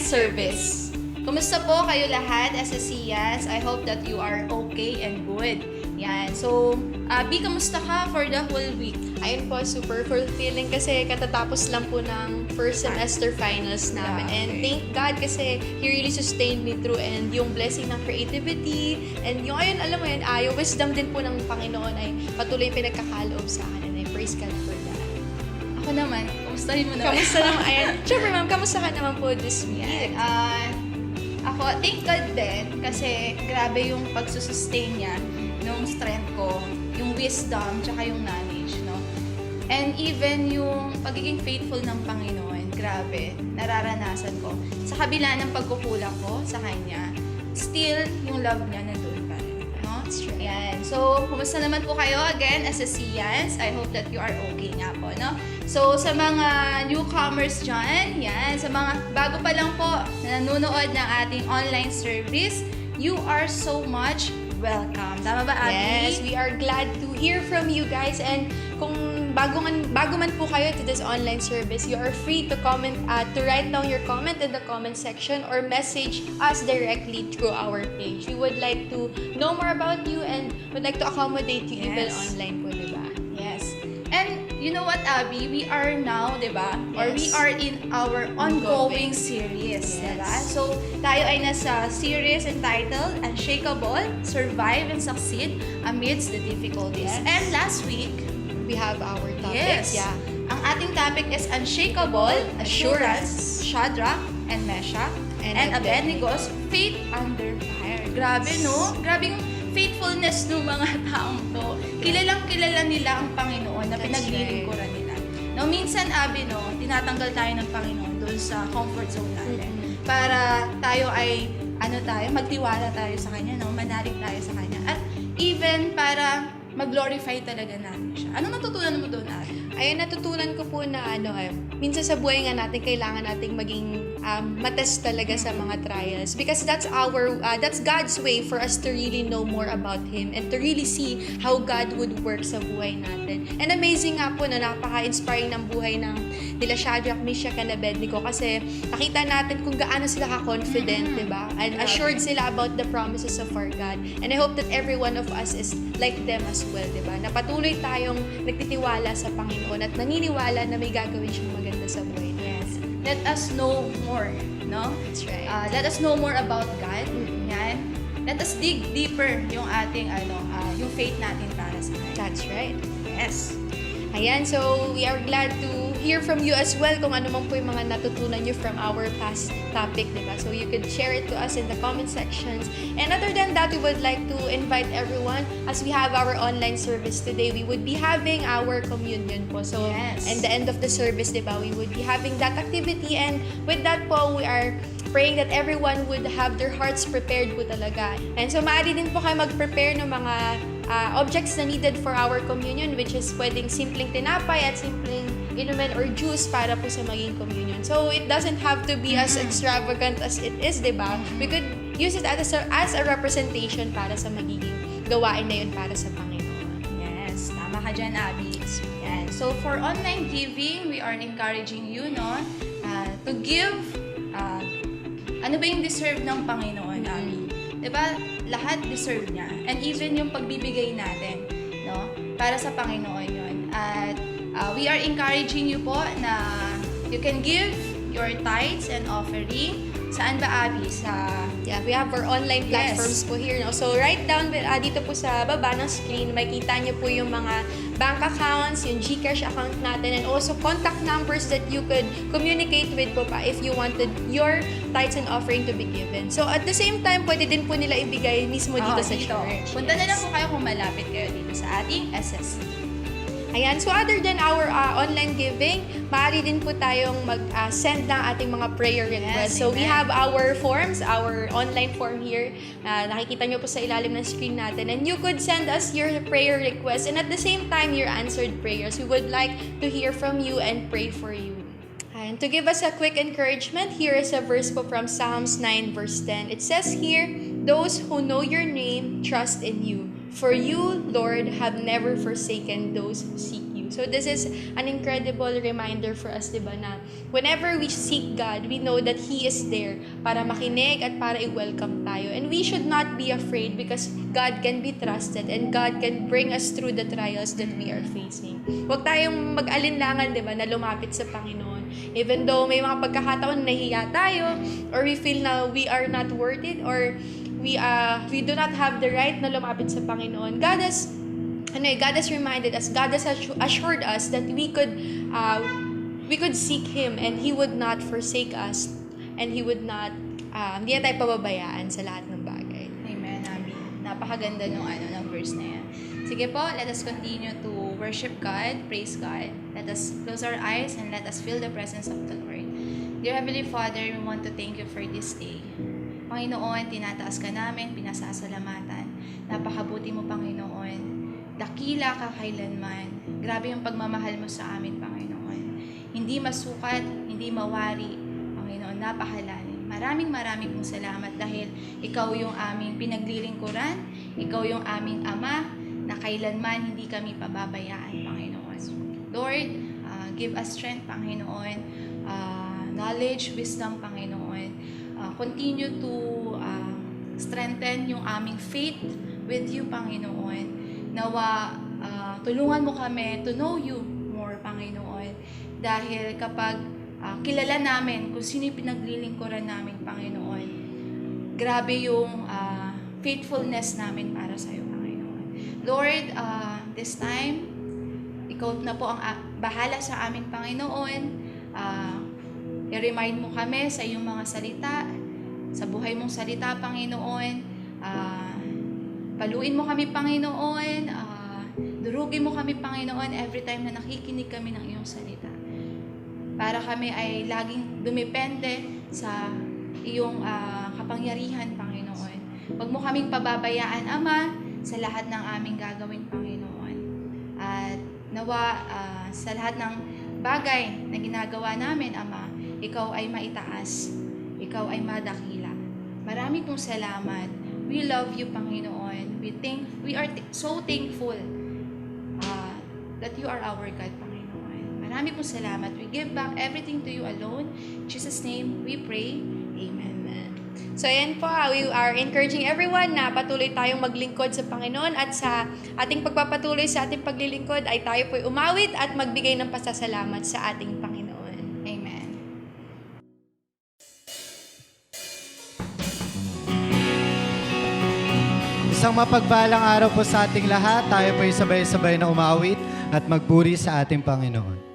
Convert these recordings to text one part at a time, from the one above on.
service. Kumusta po kayo lahat, SSCians? I hope that you are okay and good. Yan. So, Abby, kamusta ka for the whole week? Ayun po, super fulfilling kasi katatapos lang po ng first semester finals namin. Yeah, And okay. thank God kasi He really sustained me through, and yung blessing ng creativity and yung ayun, alam mo yun, yung wisdom din po ng Panginoon ay patuloy yung pinagkakaloob sa akin, and I praise God for that. Ako naman, kumustahin mo naman? Kamusta naman? Ayan. Siyempre ma'am, kamusta ka naman po this week? Yan. Ako, thank God din kasi grabe yung pagsusustain niya nung strength ko, yung wisdom, tsaka yung knowledge, no? And even yung pagiging faithful ng Panginoon, grabe, nararanasan ko. Sa kabila ng pagkukulang ko sa Kanya, still, yung love niya nandun pa rin, no? That's right. Yan. So, kumusta naman po kayo again, SSCians? I hope that you are okay nga po, no? So, sa mga newcomers dyan, yan, sa mga bago pa lang po na nanonood ng ating online service, you are so much welcome. Tama ba, Abby? Yes, we are glad to hear from you guys, and kung bago man po kayo to this online service, you are free to comment, to write down your comment in the comment section or message us directly through our page. We would like to know more about you and would like to accommodate you even Yes. online po, diba? Yes. And you know what, Abby? We are now, di ba? Or we Yes. are in our ongoing series, Yes. di ba? So, tayo ay nasa series entitled Unshakable, Survive and Succeed Amidst the Difficulties. Yes. And last week, We have our yes, topics. Yeah. ang ating topic is Unshakable, Assurance, Shadrach, and Meshach, and Abednego's Faith Under Fire. Grabe, no? Grabe yung faithfulness ng mga taong to. Kilalang kilala nila ang Panginoon na That's pinaglilingkuran nila. No, minsan, Abi, no, tinatanggal tayo ng Panginoon doon sa comfort zone natin. Para tayo ay, magtiwala tayo sa Kanya, no? Manalig tayo sa Kanya. At even para mag-glorify talaga natin siya. Anong natutunan mo doon, Abi? Ayun, natutunan ko po na minsan sa buhay nga natin, kailangan nating maging matest talaga sa mga trials, because that's God's way for us to really know more about Him and to really see how God would work sa buhay natin. And amazing nga po na napaka-inspiring ng buhay ng nila Shadrach, Meshach, and Abednego, kasi nakita natin kung gaano sila ka-confident, diba? And assured sila about the promises of our God. And I hope that every one of us is like them as well, diba? Na patuloy tayong nagtitiwala sa Panginoon at naniniwala na may gagawin siyang maganda sa buhay natin. Yes. Let us know more, no? That's right. Let us know more about God. Yan. Let us dig deeper yung ating yung faith natin para sa Kanya. That's right. Yes. Ayan, so we are glad to hear from you as well kung ano man po yung mga natutunan nyo from our past topic, diba? So you could share it to us in the comment sections. And other than that, we would like to invite everyone, as we have our online service today, we would be having our communion po. So, Yes. and the end of the service, diba, we would be having that activity, and with that po, we are praying that everyone would have their hearts prepared po talaga. And so, maaari din po kayo mag-prepare ng mga objects na needed for our communion, which is pwedeng simpleng tinapay at simpleng inumin or juice para po sa maging communion. So, it doesn't have to be as extravagant as it is, diba? We could use it as a representation para sa magiging gawain na yun para sa Panginoon. Yes. Tama ka dyan, Abby. Yan. So, for online giving, we are encouraging you, no? To give, ano ba yung deserve ng Panginoon, Abby? Diba? Lahat deserve niya. And even yung pagbibigay natin, no? Para sa Panginoon yun. At we are encouraging you po na you can give your tithes and offering. Saan ba, Abby? Yeah, we have our online platforms Yes. po here. No? So, write down dito po sa baba ng screen, makikita niyo po yung mga bank accounts, yung GCash account natin, and also contact numbers that you could communicate with po pa if you wanted your tithes and offering to be given. So, at the same time, pwede din po nila ibigay mismo dito sa church. Punta na Yes. lang po kayo kung malapit kayo dito sa ating SSC. Ayan, so other than our online giving, maaari din po tayong mag-send ng ating mga prayer requests. So we amen. have our forms, our online form here. Nakikita nyo po sa ilalim ng screen natin. And you could send us your prayer requests, and at the same time, your answered prayers. We would like to hear from you and pray for you. And to give us a quick encouragement, here is a verse po from Psalms 9 verse 10. It says here, "Those who know your name trust in you. For you, Lord, have never forsaken those who seek you." So this is an incredible reminder for us, di ba, na whenever we seek God, we know that He is there para makinig at para i-welcome tayo. And we should not be afraid because God can be trusted and God can bring us through the trials that we are facing. Huwag tayong mag-alinlangan, di ba, na lumapit sa Panginoon. Even though may mga pagkakataon nahiya tayo or we feel na we are not worth it or we do not have the right na lumapit sa Panginoon. God has reminded us, God has assured us that we could seek Him and He would not forsake us and He would not, hindi na tayo pababayaan sa lahat ng bagay. Amen, Abby. Napakaganda ng verse na yan. Sige po, let us continue to worship God, praise God. Let us close our eyes and let us feel the presence of the Lord. Dear Heavenly Father, we want to thank you for this day. Panginoon, tinataas ka namin, pinasasalamatan. Napakabuti mo, Panginoon. Dakila ka kailanman. Grabe yung pagmamahal mo sa amin, Panginoon. Hindi masukat, hindi mawari. Panginoon, napakalalim. Maraming pong salamat dahil ikaw yung aming pinaglilingkuran, ikaw yung aming Ama, na kailanman hindi kami pababayaan, Panginoon. Lord, give us strength, Panginoon, knowledge, wisdom, Panginoon. Continue to strengthen yung aming faith with you, Panginoon. Nawa, tulungan mo kami to know you more, Panginoon. Dahil kapag kilala namin kung sino yung pinaglilingkuran namin, Panginoon, grabe yung faithfulness namin para sa iyo, Panginoon. Lord, this time, ikaw na po ang bahala sa amin, Panginoon. I-remind mo kami sa iyong mga salita, sa buhay mong salita, Panginoon. Paluin mo kami, Panginoon. Durugin mo kami, Panginoon, every time na nakikinig kami ng iyong salita. Para kami ay laging dumepende sa iyong kapangyarihan, Panginoon. Huwag mo kaming pababayaan, Ama, sa lahat ng aming gagawin, Panginoon. At nawa sa lahat ng bagay na ginagawa namin, Ama, ikaw ay maitaas. Ikaw ay madakila. Marami pong salamat. We love you, Panginoon. We are so thankful that you are our God, Panginoon. Marami pong salamat. We give back everything to you alone. In Jesus' name, we pray. Amen. So ayan po, we are encouraging everyone na patuloy tayong maglingkod sa Panginoon at sa ating pagpapatuloy sa ating paglilingkod ay tayo po'y umawit at magbigay ng pasasalamat sa ating Panginoon. Amen. Isang mapagpalang araw po sa ating lahat. Tayo po'y sabay-sabay na umawit at magpuri sa ating Panginoon.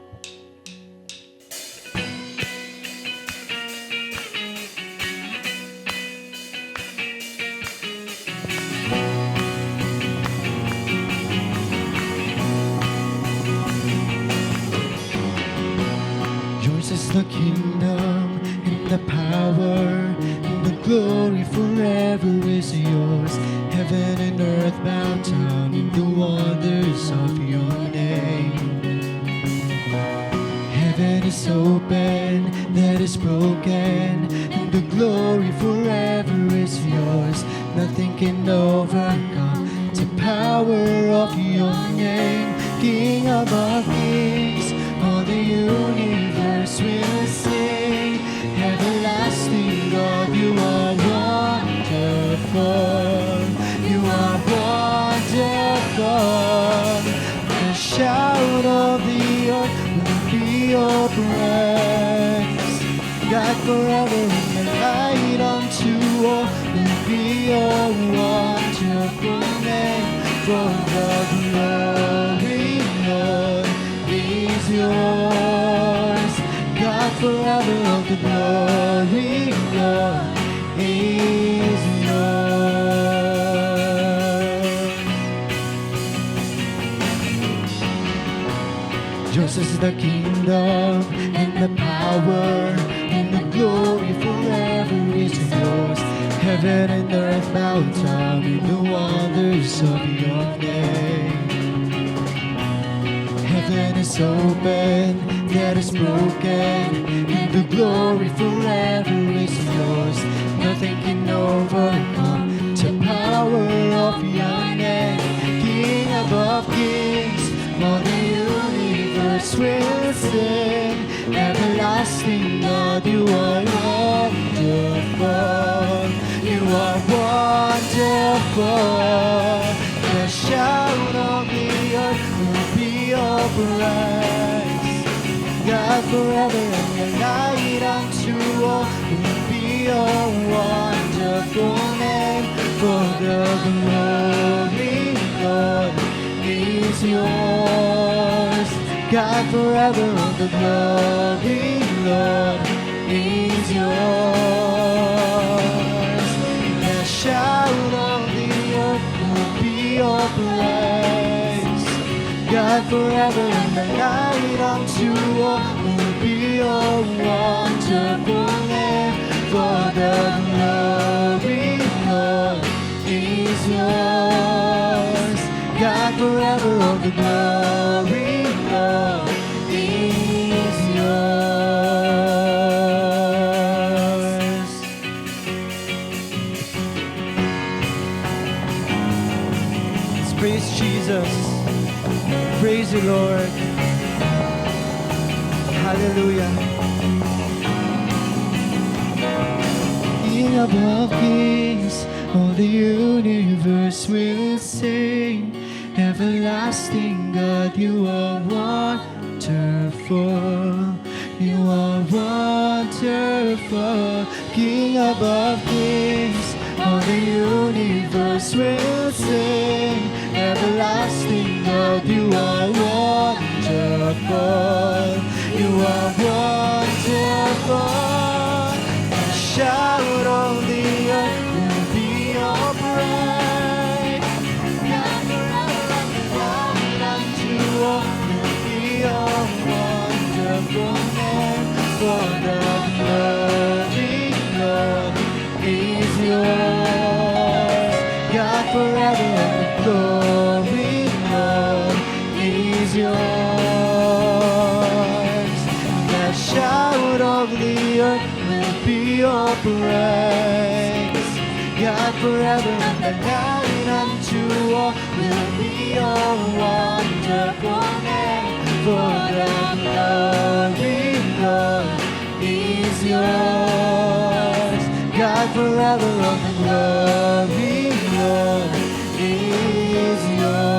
Yours is the kingdom and the power and the glory forever is yours. Heaven and earth bow down in the wonders of your name. Heaven is open, that is broken, and the glory forever is yours. Nothing can overcome the power of your name. King above kings, all the universe will sing. Everlasting God, you are wonderful. You are wonderful. The shout of the earth will be your praise. God forever in the light unto all will be your wonderful name. For the glory, Lord, is yours. God forever, all the glory, Lord, is yours. Yours is the kingdom and the power and the glory forever is yours. Heaven and earth bow down in the wonders of your name. Heaven is open, that is broken, and the glory forever is yours. Nothing can overcome the power of your name. King above kings, all the universe universe will sing. Everlasting God, you are wonderful. You are wonderful. The shout of the earth will be your praise. God forever and your light unto all will be your wonderful name. For the glory, Lord, is yours. God forever, all the glory, Lord, is yours. The shout of the earth will be your praise. God forever and the light unto all will be your wonderful name. For the glory, Lord, is yours. God forever, all the glory, Lord, is yours. Let's praise Jesus. Praise you, Lord. Hallelujah. King above kings, all the universe will sing. Everlasting God, you are wonderful. You are wonderful. King above kings, all the universe will sing. Everlasting God, you are wonderful. You are wonderful. The shout of the earth will be your praise. God forever and the light unto all will be your wonderful name. For the glory, Lord, is yours. God forever and the glory, Lord, is yours. The shout of the earth will be your praise. God forever and the light unto all will be your wonderful name. For the glory, Lord, is yours. God forever and the glory, Lord, is yours.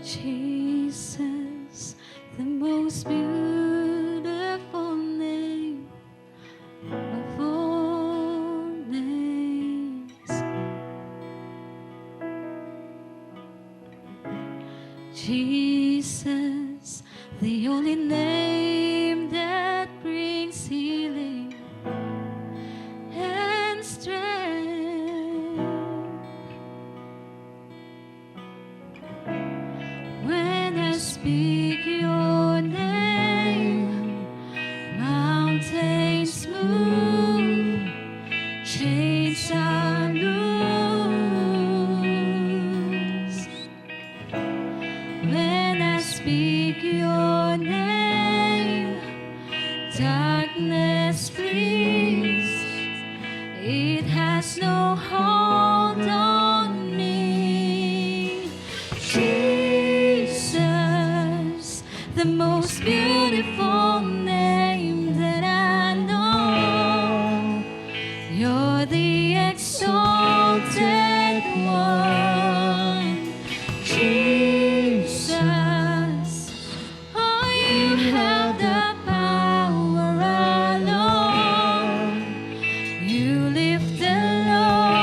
Jesus, the most beautiful name of all names. Jesus, the only name that brings healing and strength. When I speak your name, mountains move, chains are loose. When I speak your name, darkness flees. It has no hold on me. Jesus, the most beautiful name that I know. You're the exalted one. Jesus, oh, you have the power alone. You lift the Lord.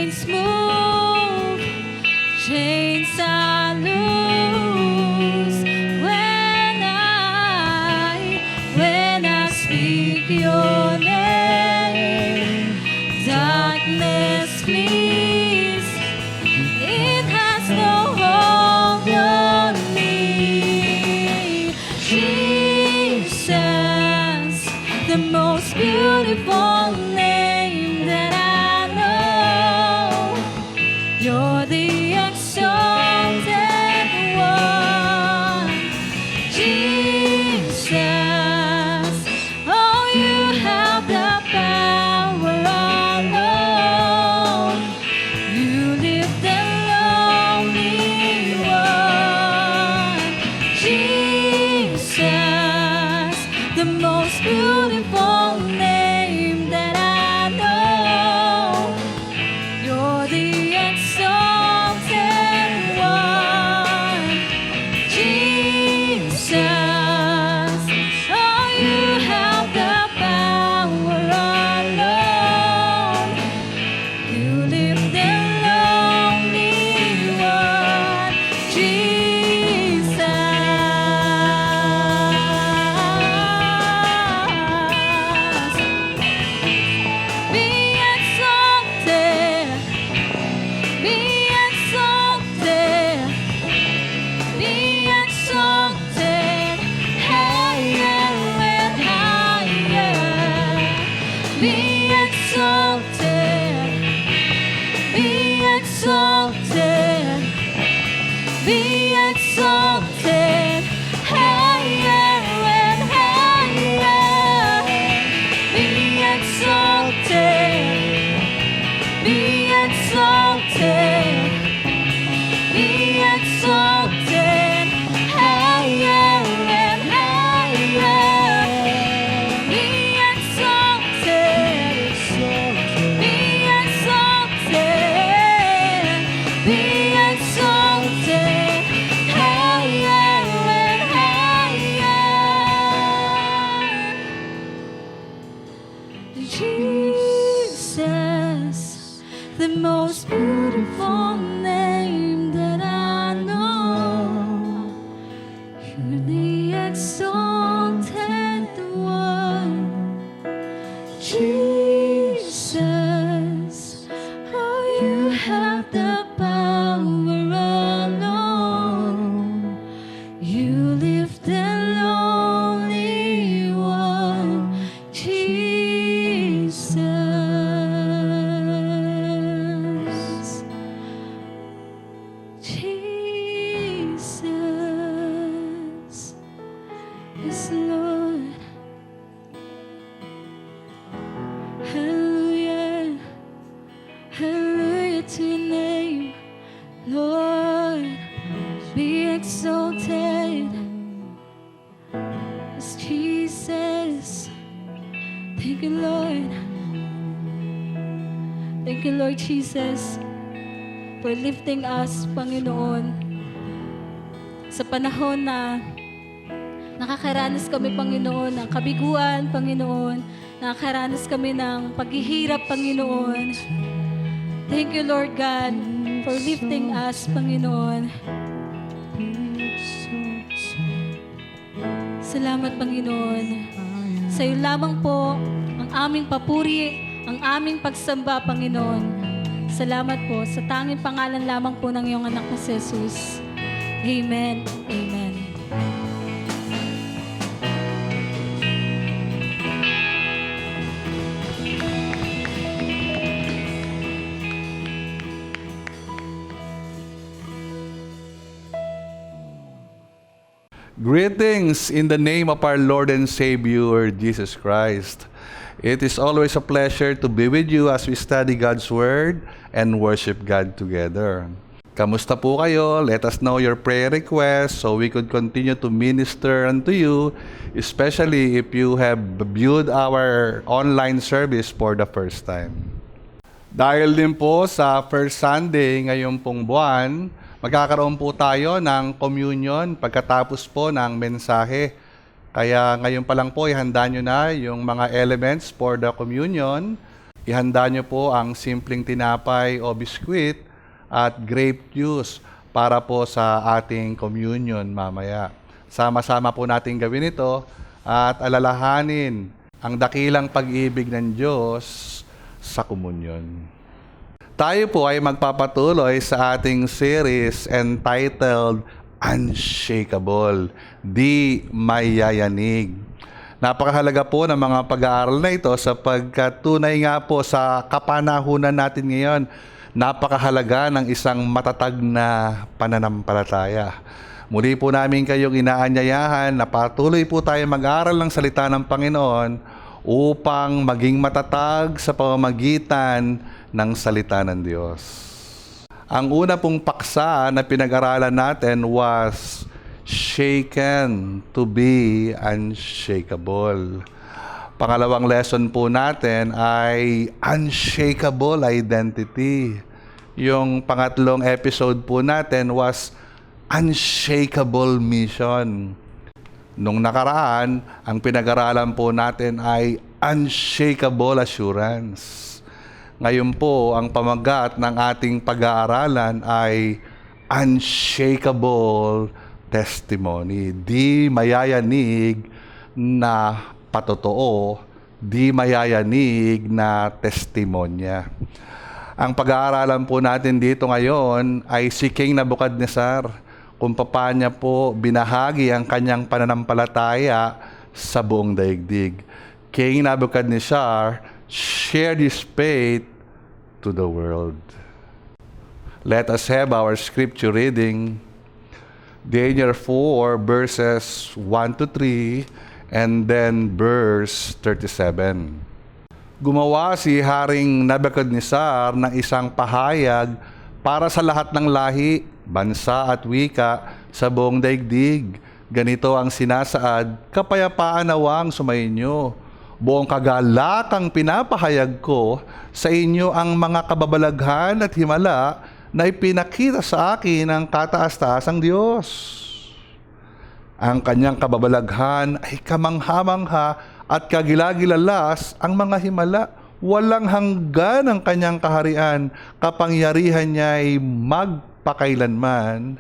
chains move, chains are loose when I speak your name. Darkness flees, it has no hold on me. Jesus, the most beautiful name that I know. You're the exalted one, Jesus. Oh, you have the power alone. You lift the lonely one, Jesus, the most beautiful name that I know. You're the exalted one, Jesus. Oh, you have the power alone. You lift the lonely one, Jesus. Be exalted, be exalted, be exalted, higher and higher. Be exalted, be exalted, be exalted, higher and higher. Be exalted, be exalted, be exalted, higher and higher. Be exalted, be exalted, be exalted, higher and higher. Jesus, the most beautiful name that I know. You're the exalted one, Jesus. Oh, you have the power alone. You lift the lonely one, Jesus. Jesus. Yes, Lord. Hallelujah. Hallelujah to your name, Lord. Be exalted. Yes, Jesus. Thank you, Lord. Thank you, Lord Jesus, for lifting us, Panginoon, sa panahon na nakakaranas kami, Panginoon, ng kabiguan, Panginoon. Nakakaranas kami ng paghihirap, Panginoon. Thank you, Lord God, for lifting us, Panginoon. Salamat, Panginoon. Sa iyo lamang po ang aming papuri, ang aming pagsamba, Panginoon. Salamat po sa tanging pangalan lamang po ng iyong anak na si Jesus. Amen. Amen. Greetings in the name of our Lord and Savior, Jesus Christ. It is always a pleasure to be with you as we study God's Word and worship God together. Kamusta po kayo? Let us know your prayer requests so we could continue to minister unto you, especially if you have viewed our online service for the first time. Dahil din po sa first Sunday ngayong pong buwan, magkakaroon po tayo ng communion pagkatapos po ng mensahe. Kaya ngayon pa lang po, ihanda nyo na yung mga elements for the communion. Ihanda niyo po ang simpleng tinapay o biskwit at grape juice para po sa ating communion mamaya. Sama-sama po natin gawin ito at alalahanin ang dakilang pag-ibig ng Diyos sa komunyon. Tayo po ay magpapatuloy sa ating series entitled Unshakable, Di Mayayanig. Napakahalaga po ng mga pag-aaral na ito sapagkat tunay nga po sa kapanahunan natin ngayon, napakahalaga ng isang matatag na pananampalataya. Muli po namin kayong inaanyayahan na patuloy po tayo mag-aaral ng salita ng Panginoon upang maging matatag sa pamamagitan ng salita ng Diyos. Ang una pong paksa na pinag-aralan natin was shaken to be unshakable. Pangalawang lesson po natin ay unshakable identity. Yung pangatlong episode po natin was unshakable mission. Nung nakaraan, ang pinag-aralan po natin ay unshakable assurance. Ngayon po, ang pamagat ng ating pag-aaralan ay unshakable testimony. Di mayayanig na patotoo, di mayayanig na testimonya. Ang pag-aaralan po natin dito ngayon ay si King Nebuchadnezzar, kung paano niya po binahagi ang kanyang pananampalataya sa buong daigdig. King Nebuchadnezzar shared his faith to the world. Let us have our scripture reading. Daniel 4 verses 1 to 3 and then verse 37. Gumawa si Haring Nebuchadnezzar ng isang pahayag para sa lahat ng lahi, bansa at wika sa buong daigdig. Ganito ang sinasaad, kapayapaan nawang sumainyo. Buong kagalakang pinapahayag ko sa inyo ang mga kababalaghan at himala na ipinakita sa akin ng kataas-taasang Diyos. Ang kanyang kababalaghan ay kamangha-mangha at kagilagilalas ang mga himala. Walang hanggan ang kanyang kaharian, kapangyarihan niya ay magpakailanman.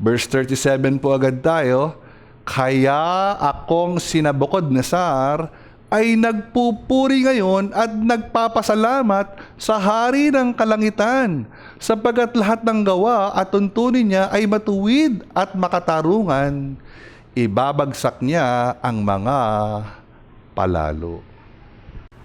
Verse 37 po agad tayo, kaya akong si Nebuchadnezzar ay nagpupuri ngayon at nagpapasalamat sa hari ng kalangitan, sapagkat lahat ng gawa at tuntunin niya ay matuwid at makatarungan. Ibabagsak niya ang mga palalo.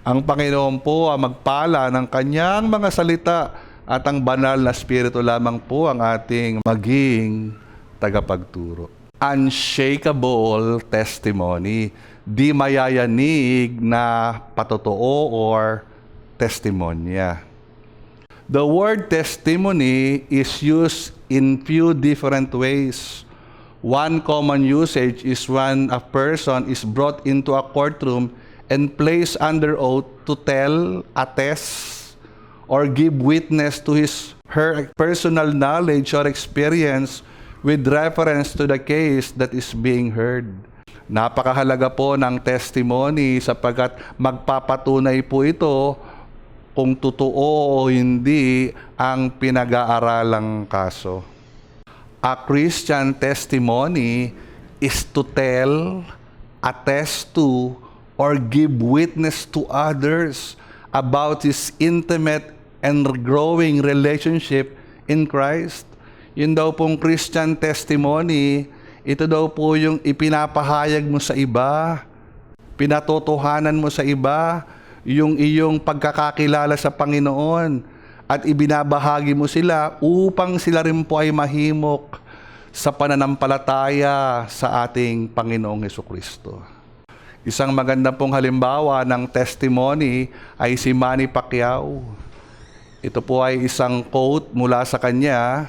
Ang Panginoon po ang magpala ng kanyang mga salita at ang banal na Espiritu lamang po ang ating maging tagapagturo. Unshakable testimony, di mayayanig na patotoo or testimonya. The word testimony is used in few different ways. One common usage is when a person is brought into a courtroom and placed under oath to tell, attest, or give witness to her personal knowledge or experience with reference to the case that is being heard. Napakahalaga po ng testimony sapagkat magpapatunay po ito kung totoo o hindi ang pinag-aaralang kaso. A Christian testimony is to tell, attest to, or give witness to others about his intimate and growing relationship in Christ. Yun daw pong Christian testimony, ito daw po yung ipinapahayag mo sa iba, pinatotohanan mo sa iba, yung iyong pagkakakilala sa Panginoon, at ibinabahagi mo sila upang sila rin po ay mahimok sa pananampalataya sa ating Panginoong Hesukristo. Isang maganda pong halimbawa ng testimony ay si Manny Pacquiao. Ito po ay isang quote mula sa kanya,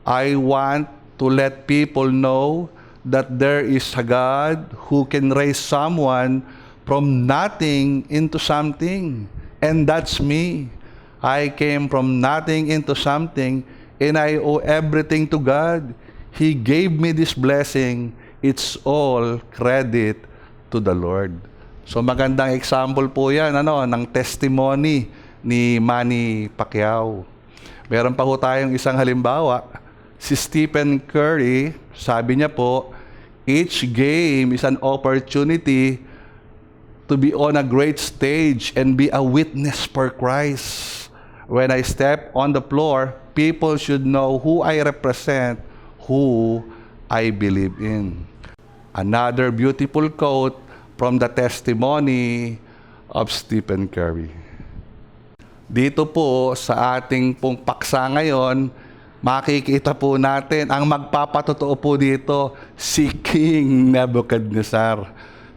I want to let people know that there is a God who can raise someone from nothing into something. And that's me. I came from nothing into something and I owe everything to God. He gave me this blessing. It's all credit to the Lord. So magandang example po yan ng testimony ni Manny Pacquiao. Meron pa po tayong isang halimbawa, si Stephen Curry, sabi niya po, each game is an opportunity to be on a great stage and be a witness for Christ. When I step on the floor, people should know who I represent, who I believe in. Another beautiful quote from the testimony of Stephen Curry. Dito po sa ating pong paksa ngayon, makikita po natin ang magpapatotoo po dito, si King Nebuchadnezzar.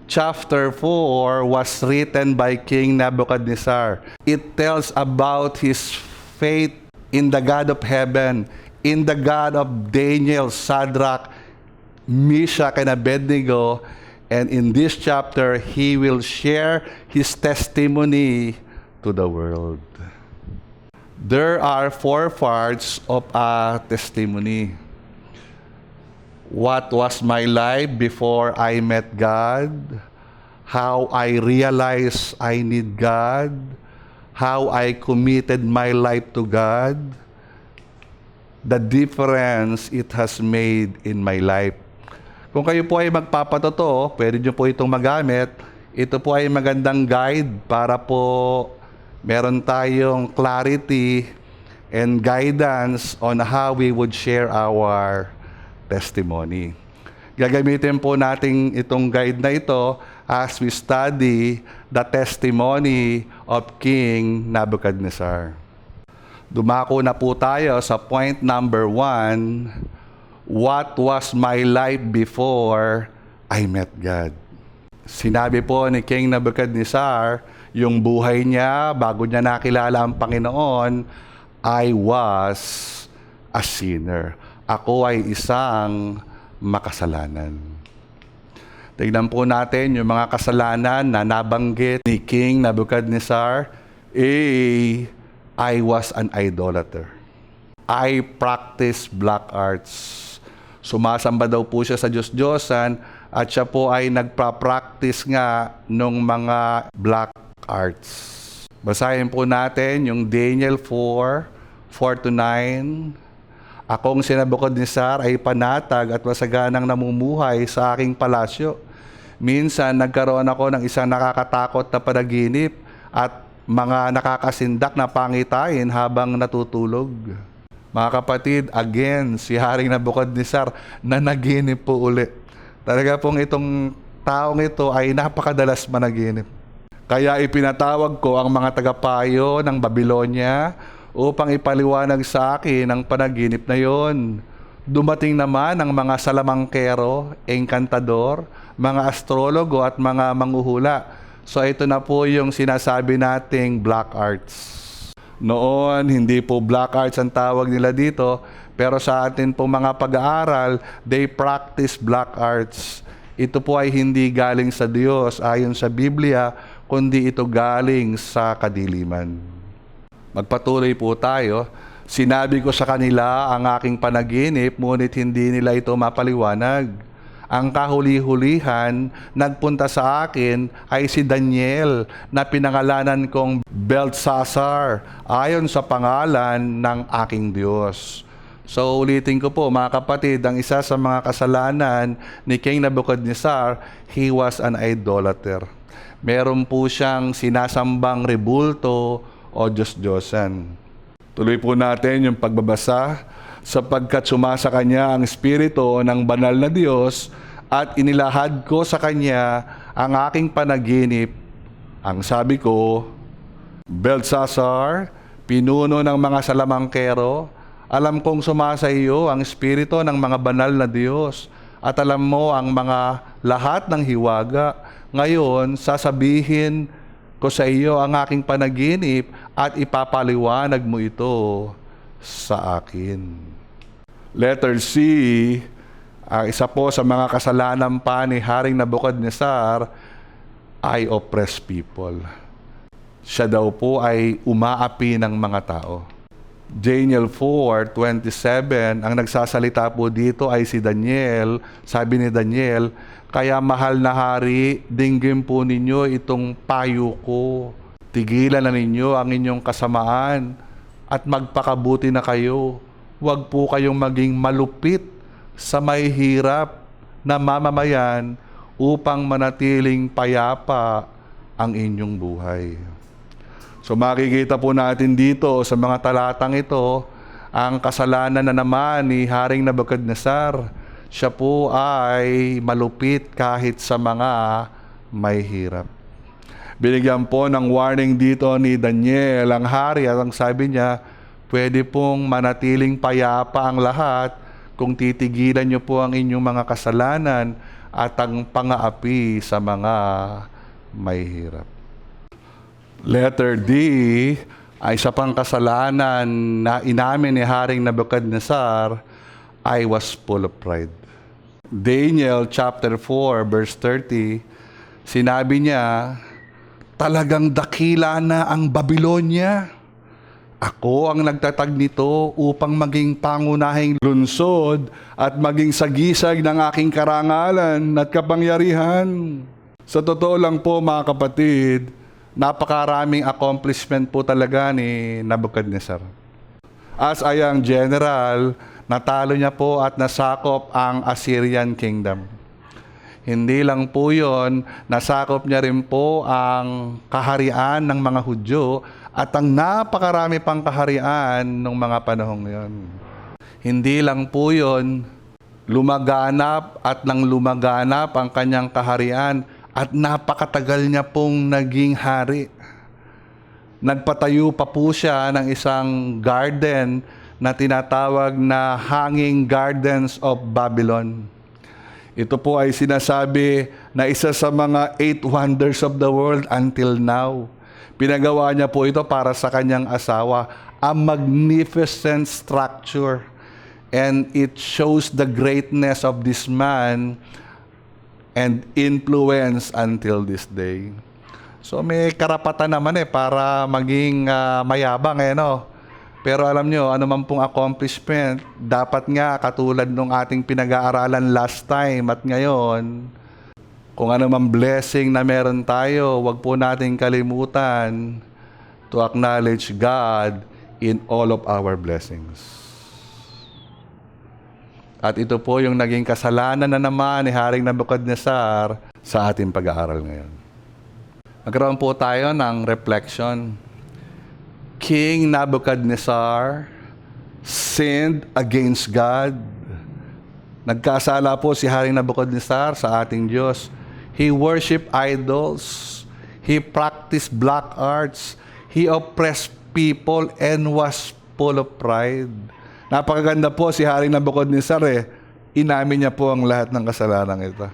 Chapter 4 was written by King Nebuchadnezzar. It tells about his faith in the God of heaven, in the God of Daniel, Shadrach, Meshach, and Abednego. And in this chapter, he will share his testimony to the world. There are 4 parts of a testimony. What was my life before I met God? How I realized I need God? How I committed my life to God? The difference it has made in my life. Kung kayo po ay magpapatotoo, pwede nyo po itong magamit. Ito po ay magandang guide para po meron tayong clarity and guidance on how we would share our testimony. Gagamitin po natin itong guide na ito as we study the testimony of King Nebuchadnezzar. Dumako na po tayo sa point number 1. What was my life before I met God? Sinabi po ni King Nebuchadnezzar, yung buhay niya bago niya nakilala ang Panginoon, I was a sinner. Ako ay isang makasalanan. Tignan po natin yung mga kasalanan na nabanggit ni King Nebuchadnezzar. I was an idolater. I practiced black arts. Sumasamba daw po siya sa Diyos-Diyosan at siya po ay nagpa-practice nga ng mga black arts. Basahin po natin yung Daniel 4:4-9. Akong si Nebuchadnezzar ay panatag at masaganang namumuhay sa aking palasyo. Minsan nagkaroon ako ng isang nakakatakot na panaginip at mga nakakasindak na pangitain habang natutulog. Mga kapatid, again, si Haring Nebuchadnezzar na naginip po uli. Talaga pong itong taong ito ay napakadalas managinip. Kaya ipinatawag ko ang mga tagapayo ng Babylonia upang ipaliwanag sa akin ang panaginip na yon. Dumating naman ang mga salamangkero, engkantador, mga astrologo at mga manghuhula. So ito na po yung sinasabi nating black arts. Noon, hindi po black arts ang tawag nila dito, pero sa atin po mga pag-aaral, they practice black arts. Ito po ay hindi galing sa Diyos ayon sa Biblia, kundi ito galing sa kadiliman. Magpatuloy po tayo. Sinabi ko sa kanila ang aking panaginip, ngunit hindi nila ito mapaliwanag. Ang kahuli-hulihan nagpunta sa akin ay si Daniel na pinangalanan kong Belteshazzar ayon sa pangalan ng aking Diyos. So ulitin ko po mga kapatid, ang isa sa mga kasalanan ni King Nebuchadnezzar, he was an idolater. Meron po siyang sinasambang rebulto o Diyos-Diyosan. Tuloy po natin yung pagbabasa. Sapagkat sumasa kanya ang Espiritu ng banal na Diyos at inilahad ko sa kanya ang aking panaginip. Ang sabi ko, Belteshazzar, pinuno ng mga salamangkero, alam kong sumasa iyo ang Espiritu ng mga banal na Diyos at alam mo ang mga lahat ng hiwaga. Ngayon, sasabihin ko sa iyo ang aking panaginip at ipapaliwanag mo ito sa akin. Letter C, isa po sa mga kasalanan pa ni Haring Nebuchadnezzar ay oppress people. Siya daw po ay umaapi ng mga tao. Daniel 4:27, ang nagsasalita po dito ay si Daniel. Sabi ni Daniel, kaya mahal na hari, dinggin po ninyo itong payo ko. Tigilan na ninyo ang inyong kasamaan at magpakabuti na kayo. Huwag po kayong maging malupit sa may hirap na mamamayan upang manatiling payapa ang inyong buhay. So makikita po natin dito sa mga talatang ito, ang kasalanan na naman ni Haring Nabukadnezar. Siya po ay malupit kahit sa mga may hirap. Binigyan po ng warning dito ni Daniel, ang hari, at ang sabi niya, pwede pong manatiling payapa ang lahat kung titigilan niyo po ang inyong mga kasalanan at ang pang-aapi sa mga may hirap. Letter D ay sa pangkasalanan na inamin ni Haring Nabukadnezar, I was full of pride. Daniel chapter 4 verse 30, sinabi niya, talagang dakila na ang Babylonia. Ako ang nagtatag nito upang maging pangunahing lungsod at maging sagisag ng aking karangalan at kapangyarihan. Sa totoo lang po mga kapatid, napakaraming accomplishment po talaga ni Nabukadnezar. As a young general, natalo niya po at nasakop ang Assyrian Kingdom. Hindi lang po yun, nasakop niya rin po ang kaharian ng mga Hudyo at ang napakarami pang kaharian ng mga panahong yon. Hindi lang po yun, lumaganap at nang lumaganap ang kanyang kaharian at napakatagal niya pong naging hari. Nagpatayo pa po siya ng isang garden na tinatawag na Hanging Gardens of Babylon. Ito po ay sinasabi na isa sa mga 8 wonders of the world until now. Pinagawa niya po ito para sa kanyang asawa. A magnificent structure. And it shows the greatness of this man and influence until this day. So may karapatan naman para maging mayabang no? Pero alam nyo, ano man pong accomplishment, dapat nga katulad nung ating pinag-aaralan last time at ngayon, kung ano man blessing na meron tayo, wag po nating kalimutan to acknowledge God in all of our blessings. At ito po yung naging kasalanan na naman ni Haring Nabukadnezar sa ating pag-aaral ngayon. Magkaroon po tayo ng reflection. King Nabukadnezar sinned against God. Nagkasala po si Haring Nabukadnezar sa ating Diyos. He worshiped idols. He practiced black arts. He oppressed people and was full of pride. Napakaganda po si Haring Nabukadnezar Inamin niya po ang lahat ng kasalanan ito.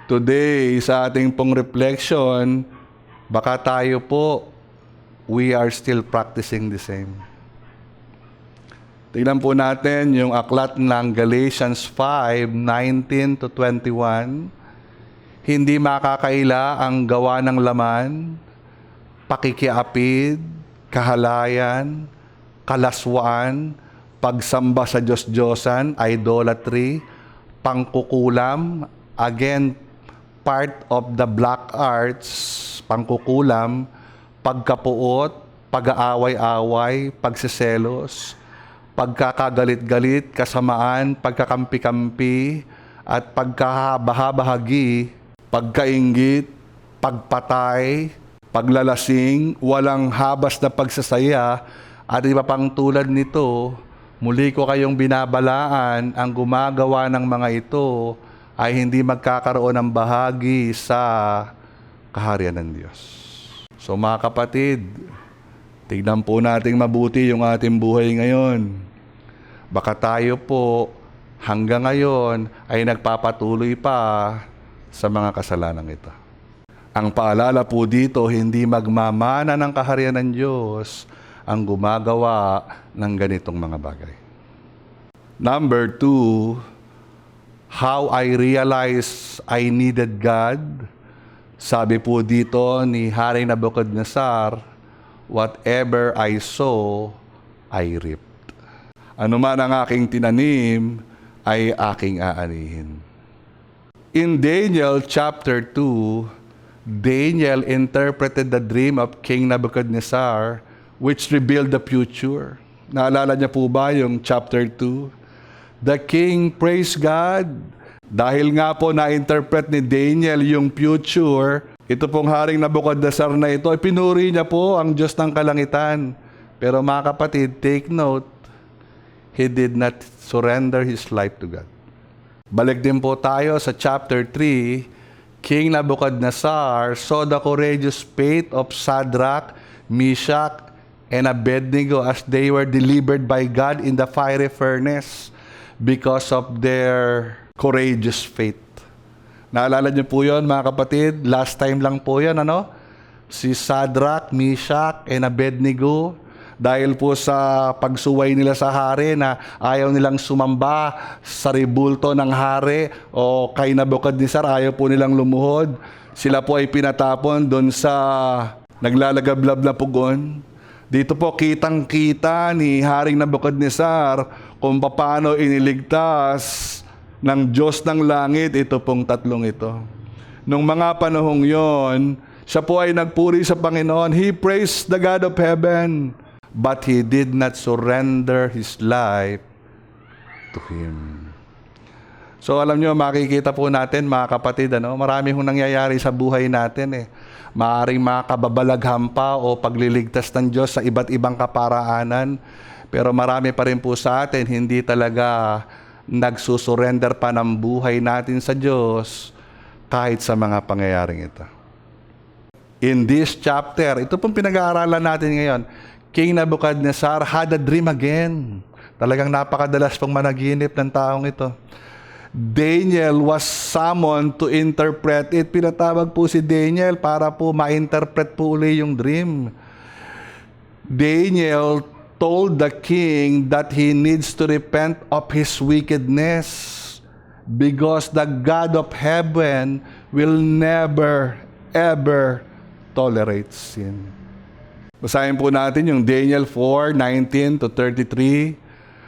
Today, sa ating pong reflection, baka tayo po, we are still practicing the same. Tignan po natin yung aklat ng Galatians 5:19 to 21. Hindi makakaila ang gawa ng laman, pakikiapid, kahalayan, kalaswaan, pagsamba sa Diyos-Diyosan, idolatry, pangkukulam, again, part of the black arts, pangkukulam, pagkapuot, pag-aaway-away, pagsiselos, pagkakagalit-galit, kasamaan, pagkakampi-kampi, at pagkahabahagi, pagkainggit, pagpatay, paglalasing, walang habas na pagsasaya, at iba pang tulad nito. Muli ko kayong binabalaan, ang gumagawa ng mga ito ay hindi magkakaroon ng bahagi sa kaharian ng Diyos. So mga kapatid, tignan po nating mabuti yung ating buhay ngayon. Baka tayo po hanggang ngayon ay nagpapatuloy pa sa mga kasalanan ito. Ang paalala po dito, hindi magmamana ng kaharian ng Diyos ang gumagawa ng ganitong mga bagay. Number 2, how I realized I needed God. Sabi po dito ni Haring Nabukadnezar, whatever I saw, I reaped. Ano man ang aking tinanim, ay aking aanihin. In Daniel chapter 2, Daniel interpreted the dream of King Nebuchadnezzar, which revealed the future. Naalala niya po ba yung chapter 2? The king praised God. Dahil nga po na-interpret ni Daniel yung future, ito pong haring Nebuchadnezzar na ito, pinuri niya po ang Diyos ng kalangitan. Pero mga kapatid, take note, he did not surrender his life to God. Balik din po tayo sa chapter 3. King Nebuchadnezzar saw the courageous faith of Shadrach, Meshach, and Abednego as they were delivered by God in the fiery furnace because of their courageous faith. Naalala niyo po yun, mga kapatid? Last time lang po yun, ano? Si Shadrach, Meshach, and Abednego, dahil po sa pagsuway nila sa hari na ayaw nilang sumamba sa ribulto ng hari o kay Nebuchadnezzar, ayaw po nilang lumuhod. Sila po ay pinatapon doon sa naglalagablab na pugon. Dito po kitang-kita ni Haring Nebuchadnezzar kung paano iniligtas ng Diyos ng langit ito pong tatlong ito. Nung mga panahong yon, siya po ay nagpuri sa Panginoon. He praised the God of heaven, but he did not surrender his life to Him. So alam nyo, makikita po natin mga kapatid, marami hong nangyayari sa buhay natin. Maaring makababalaghan pa o pagliligtas ng Diyos sa iba't ibang kaparaanan. Pero marami pa rin po sa atin, hindi talaga nagsusurrender pa ng buhay natin sa Diyos kahit sa mga pangyayaring ito. In this chapter, ito pong pinag-aaralan natin ngayon, King Nebuchadnezzar had a dream again. Talagang napakadalas pong managinip ng taong ito. Daniel was summoned to interpret it. Pinatawag po si Daniel para po ma-interpret po uli yung dream. Daniel told the king that he needs to repent of his wickedness because the God of heaven will never, ever tolerate sin. Basahin po natin yung Daniel 4:19 to 33.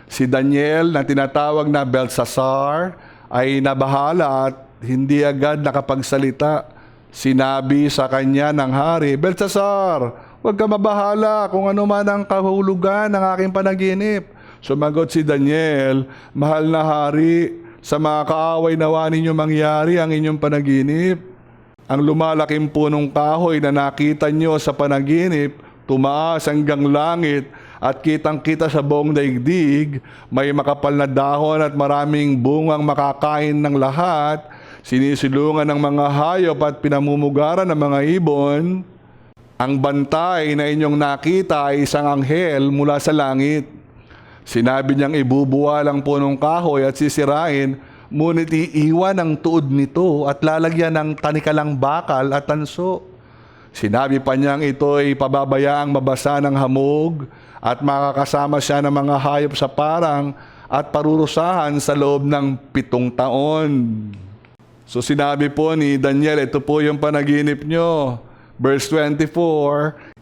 Si Daniel na tinatawag na Belshazzar ay nabahala at hindi agad nakapagsalita. Sinabi sa kanya ng hari, Belshazzar, huwag ka mabahala kung ano man ang kahulugan ng aking panaginip. Sumagot si Daniel, mahal na hari, sa mga kaaway nawa ninyo mangyari ang inyong panaginip. Ang lumalaking punong kahoy na nakita nyo sa panaginip, tumaas hanggang langit at kitang-kita sa buong daigdig, may makapal na dahon at maraming bungang makakain ng lahat, sinisilungan ng mga hayop at pinamumugaran ng mga ibon. Ang bantay na inyong nakita ay isang anghel mula sa langit. Sinabi niyang ibubuwal ang punong kahoy at sisirain, ngunit iiwan ang tuod nito at lalagyan ng tanikalang bakal at tanso. Sinabi pa niyang ito ay pababayaang mabasa ng hamog at makakasama siya ng mga hayop sa parang at parurusahan sa loob ng 7 taon. So sinabi po ni Daniel, ito po yung panaginip nyo. Verse 24,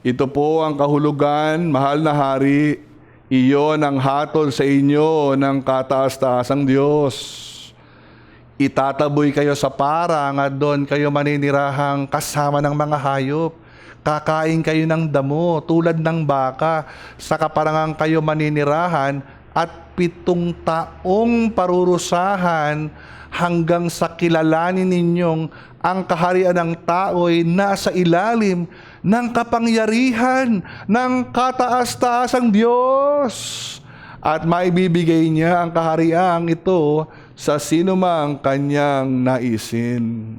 ito po ang kahulugan, mahal na hari, iyon ang hatol sa inyo ng kataas-taasang Diyos. Itataboy kayo sa parang at doon kayo maninirahang kasama ng mga hayop. Kakain kayo ng damo tulad ng baka, sa kaparangan kayo maninirahan at 7 taong parurusahan hanggang sa kilalanin ninyong ang kaharian ng tao'y nasa ilalim ng kapangyarihan ng kataas-taasang Diyos. At maibibigay niya ang kahariang ito sa sinumang kanyang naisin.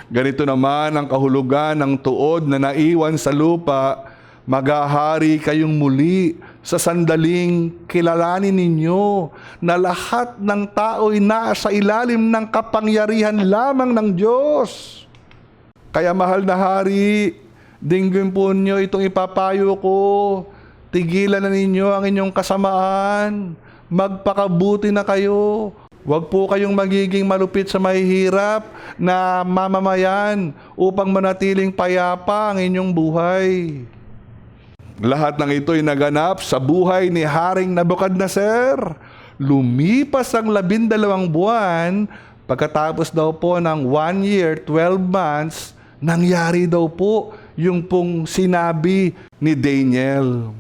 Ganito naman ang kahulugan ng tuod na naiwan sa lupa, maghahari kayong muli sa sandaling kilalanin ninyo na lahat ng tao'y nasa ilalim ng kapangyarihan lamang ng Diyos. Kaya mahal na hari, dinggin po niyo itong ipapayo ko. Tigilan na ninyo ang inyong kasamaan. Magpakabuti na kayo. Huwag po kayong magiging malupit sa mahihirap na mamamayan upang manatiling payapa ang inyong buhay. Lahat ng ito'y naganap sa buhay ni Haring Nabukadnezar. Lumipas ang 12 buwan, pagkatapos daw po ng 1 year, 12 months, nangyari daw po yung pong sinabi ni Daniel.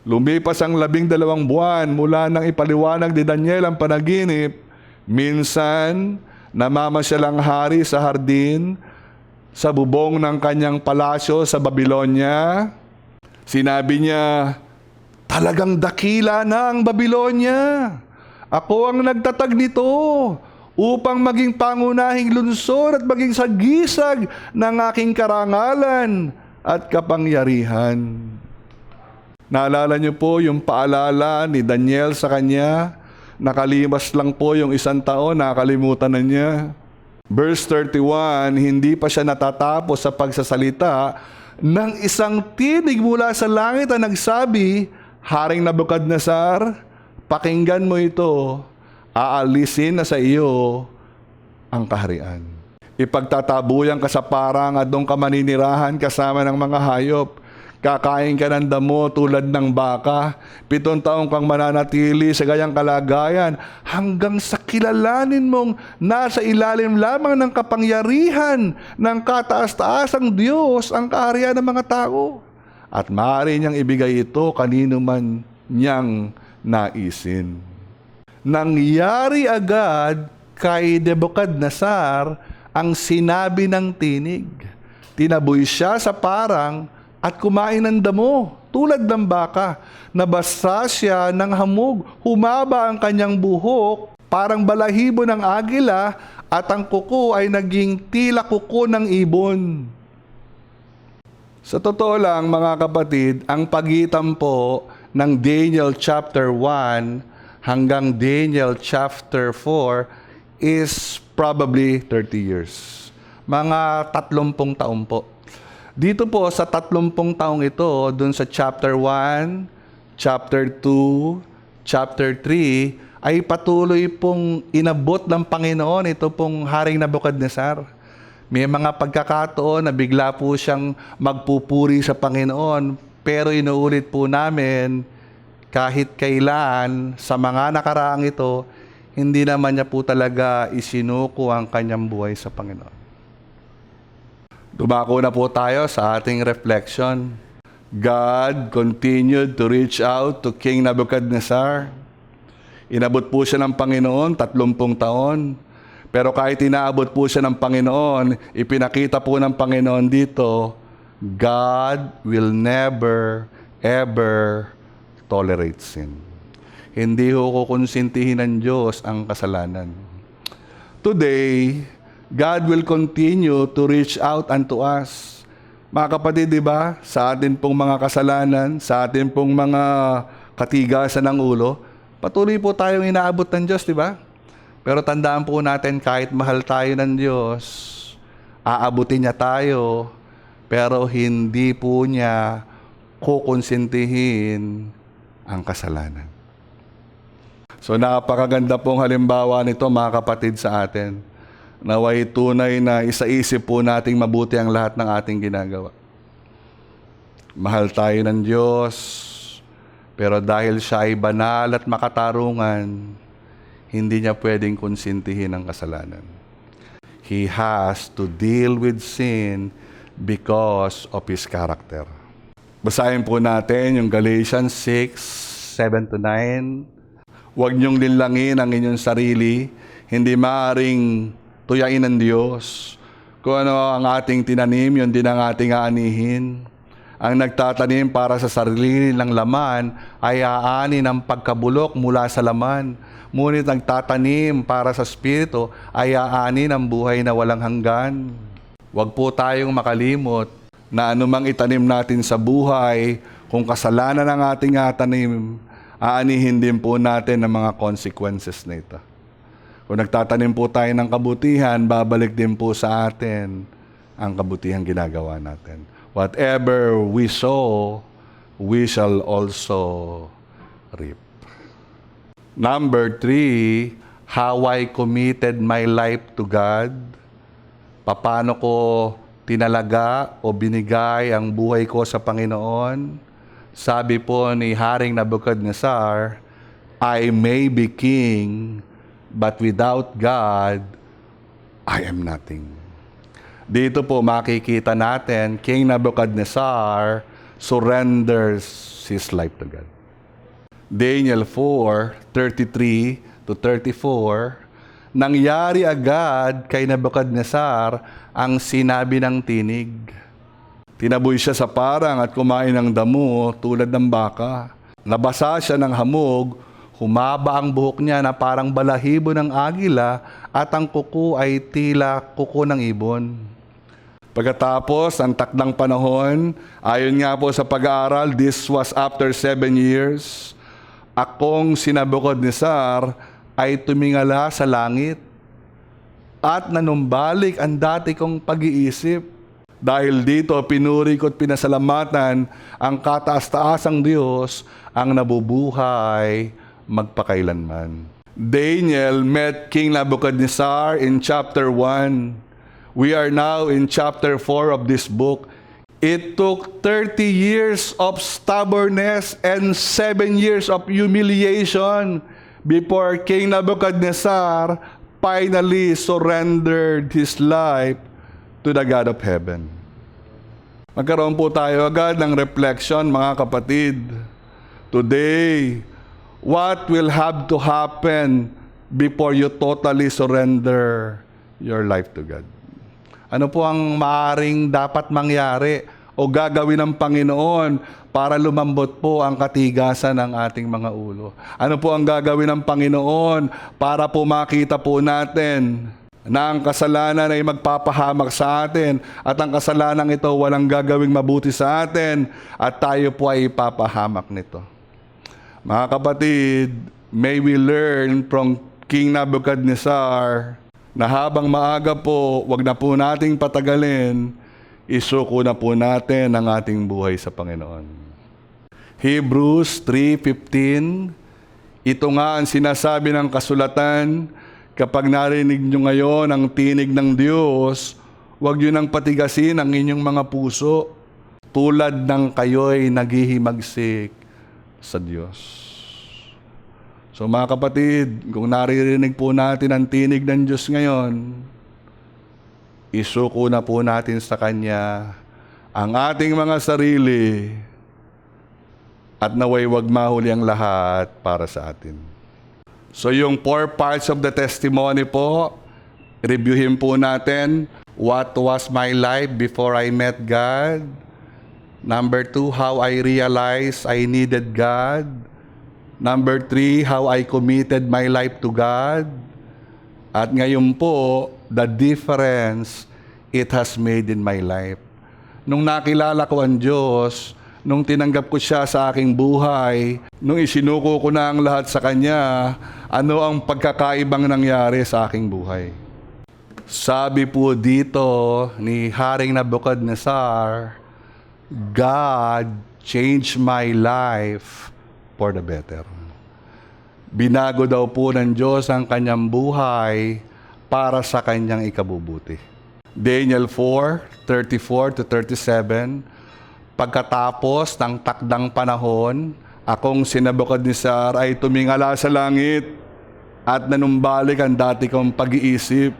Lumipas ang 12 buwan mula nang ipaliwanag ni Daniel ang panaginip. Minsan, namamasyal ang hari sa hardin, sa bubong ng kanyang palasyo sa Babylonia. Sinabi niya, talagang dakila na ang Babylonia. Ako ang nagtatag nito upang maging pangunahing lungsod at maging sagisag ng aking karangalan at kapangyarihan. Naalala niyo po yung paalala ni Daniel sa kanya, nakalimas lang po yung 1 taon, nakalimutan na niya. Verse 31, hindi pa siya natatapos sa pagsasalita nang isang tinig mula sa langit ang nagsabi, Haring Nabukadnezar, pakinggan mo ito, aalisin na sa iyo ang kaharian. Ipagtatabuyan ka sa parang at doon ka maninirahan kasama ng mga hayop. Kakain ka ng damo tulad ng baka. 7 taong kang mananatili sa gayang kalagayan hanggang sa kilalanin mong nasa ilalim lamang ng kapangyarihan ng kataas-taasang Diyos ang kaharian ng mga tao. At maaari niyang ibigay ito kanino man niyang naisin. Nangyari agad kay Nebukadnezar ang sinabi ng tinig. Tinaboy siya sa parang at kumain ng damo tulad ng baka. Nabasa siya ng hamog, humaba ang kanyang buhok, parang balahibo ng agila, at ang kuko ay naging tila kuko ng ibon. Sa totoo lang mga kapatid, ang pagitan po ng Daniel chapter 1 hanggang Daniel chapter 4 is probably 30 years. Mga 30 taon po. Dito po sa 30 taong ito, dun sa chapter 1, chapter 2, chapter 3, ay patuloy pong inabot ng Panginoon ito pong Haring Nabukadnezar. May mga pagkakataon na bigla po siyang magpupuri sa Panginoon, pero inuulit po namin, kahit kailan sa mga nakaraang ito, hindi naman niya po talaga isinuko ang kanyang buhay sa Panginoon. Dumako na po tayo sa ating reflection. God continued to reach out to King Nebuchadnezzar. Inabot po siya ng Panginoon 30 taon. Pero kahit inaabot po siya ng Panginoon, ipinakita po ng Panginoon dito, God will never, ever tolerate sin. Hindi ho kukonsintihin ng Diyos ang kasalanan. Today, God will continue to reach out unto us. Mga kapatid, di ba? Sa atin pong mga kasalanan, sa atin pong mga katigasan ng ulo, patuloy po tayong inaabot ng Diyos, di ba? Pero tandaan po natin, kahit mahal tayo ng Diyos, aabutin niya tayo, pero hindi po niya kukonsintihin ang kasalanan. So napakaganda pong halimbawa nito mga kapatid sa atin. Naway tunay na isaisip po nating mabuti ang lahat ng ating ginagawa. Mahal tayo ng Diyos, pero dahil siya ay banal at makatarungan, hindi niya pwedeng konsintihin ang kasalanan. He has to deal with sin because of His character. Basahin po natin yung Galatians 6:7-9. Huwag niyong linlangin ang inyong sarili, hindi maaring tuyain ng Diyos. Kung ano ang ating tinanim, yun din ang ating aanihin. Ang nagtatanim para sa sarili ng laman ay aani ng pagkabulok mula sa laman. Ngunit nagtatanim para sa Espiritu ay aani ng buhay na walang hanggan. Huwag po tayong makalimot na anumang itanim natin sa buhay, kung kasalanan ang ating tanim, aanihin din po natin ang mga consequences na ito. Kung nagtatanim po tayo ng kabutihan, babalik din po sa atin ang kabutihang ginagawa natin. Whatever we sow, we shall also reap. Number 3, how I committed my life to God. Paano ko tinalaga o binigay ang buhay ko sa Panginoon. sabi po ni Haring Nabucodonosor, I may be king, but without God, I am nothing. Dito po makikita natin, King Nabucodonosor surrenders his life to God. Daniel 4:33 to 34, nangyari agad kay Nabucodonosor ang sinabi ng tinig. Tinaboy siya sa parang at kumain ng damo tulad ng baka. Nabasa siya ng hamog, humaba ang buhok niya na parang balahibo ng agila at ang kuko ay tila kuko ng ibon. Pagkatapos ang takdang panahon, ayon nga po sa pag-aaral, this was after 7 years, akong si Nabucodonosor ay tumingala sa langit at nanumbalik ang dati kong pag-iisip. Dahil dito, pinuri ko at pinasalamatan ang kataas-taasang Diyos, ang nabubuhay magpakailanman. Daniel met King Nabucodonosor in chapter 1. We are now in chapter 4 of this book. It took 30 years of stubbornness and 7 years of humiliation before King Nabucodonosor finally surrendered his life to the God of heaven. Magkaroon po tayo agad ng reflection, mga kapatid. Today, what will have to happen before you totally surrender your life to God? Ano po ang maaring dapat mangyari o gagawin ng Panginoon para lumambot po ang katigasan ng ating mga ulo? Ano po ang gagawin ng Panginoon para po makita po natin na ang kasalanan ay magpapahamak sa atin at ang kasalanan ito walang gagawing mabuti sa atin at tayo po ay ipapahamak nito? Mga kapatid, may we learn from King Nabucodonosor na habang maaga po, wag na po nating patagalin, isuko na po natin ang ating buhay sa Panginoon. Hebrews 3:15, ito nga ang sinasabi ng kasulatan, kapag narinig nyo ngayon ang tinig ng Diyos, wag nyo nang patigasin ang inyong mga puso, tulad ng kayo'y naghihimagsik sa Diyos. So mga kapatid, kung naririnig po natin ang tinig ng Diyos ngayon, isuko na po natin sa Kanya ang ating mga sarili at naway wag mahuli ang lahat para sa atin. So yung 4 parts of the testimony po, reviewin po natin. What was my life before I met God? Number 2, how I realized I needed God. Number 3, how I committed my life to God. At ngayon po, the difference it has made in my life. Nung nakilala ko ang Diyos, nung tinanggap ko siya sa aking buhay, nung isinuko ko na ang lahat sa Kanya, ano ang pagkakaibang nangyari sa aking buhay? Sabi po dito ni Haring Nabucodonosor, God changed my life for the better. Binago daw po ng Diyos ang kanyang buhay para sa kanyang ikabubuti. Daniel 4:34 to 37, pagkatapos ng takdang panahon, akong si Nabucodonosor ay tumingala sa langit at nanumbalik ang dati kong pag-iisip.